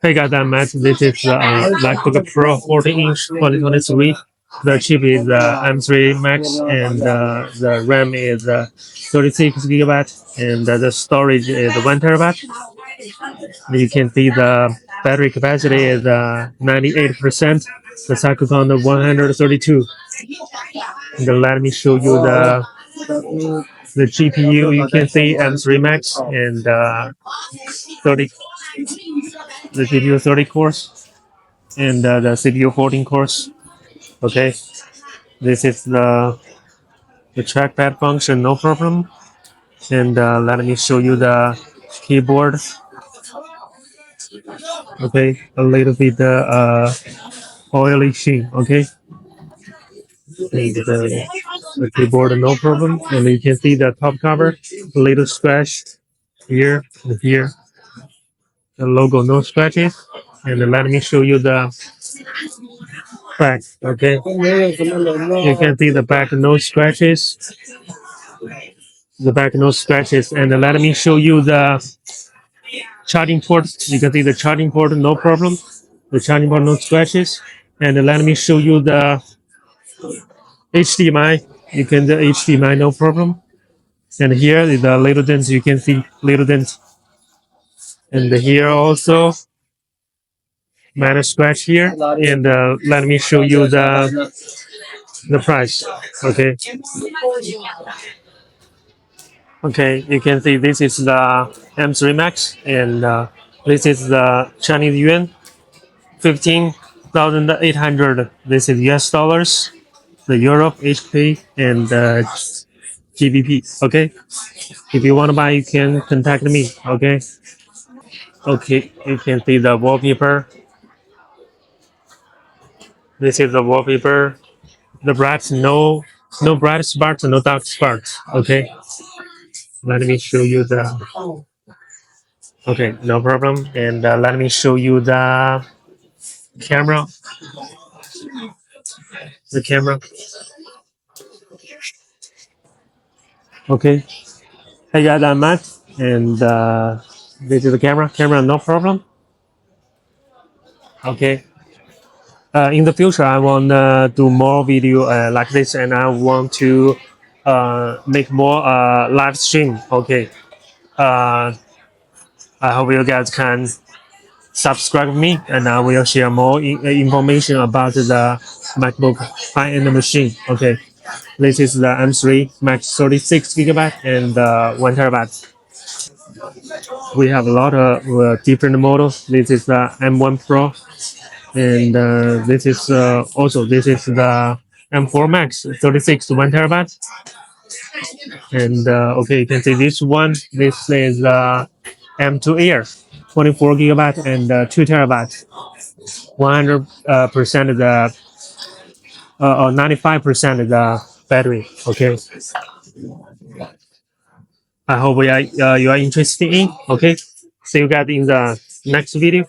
Hey guys, I'm Matt. This is the MacBook Pro 14-inch 2023. The chip is M3 Max, and the RAM is 36 gigabyte, and the storage is 1 terabyte. You can see the battery capacity is 98%. The cycle count of 132. And then let me show you the GPU. You can see M3 Max and 30 the GPU 30 cores and the CPU 14 cores. Okay, this is the trackpad function, no problem. And let me show you the keyboard. Okay, a little bit oily sheen. Okay, and the keyboard, no problem. And you can see the top cover, a little scratch here and here. The logo, no scratches. And let me show you the back. Okay, you can see the back, no scratches. The back, no scratches. And let me show you the charging port. You can see the charging port, no problem. The charging port, no scratches. And let me show you the HDMI. You can the HDMI, no problem. And here is the little dent. You can see little dent. And here also minor scratch here. And let me show you the price. Okay. Okay, you can see this is the M3 Max, and this is the Chinese yuan, 15,800. This is US dollars, the Europe, HP, and GBP. Okay, if you want to buy, you can contact me. Okay, okay, you can see the wallpaper. This is the wallpaper. The bright, no bright sparks, no dark sparks. Okay, let me show you the. Okay, no problem. And let me show you the camera. The camera. Okay. Hey guys, I'm Matt, and this is the camera. Camera, no problem. Okay. In the future, I want to do more video like this, and I want to make more live stream. Okay. Uh, I hope you guys can subscribe me, and I will share more information about the MacBook high-end machine. Okay. This is the M3 Max 36 gigabyte and 1 terabyte. We have a lot of different models. This is the M1 Pro, and this is the M4 Max 36 1 terabyte. And okay, you can see this one. This is M2 Air 24 gigabyte and 2 terabyte. 100% of the or 95% of the battery. Okay. I hope you are interested in. Okay. See you guys in the next video.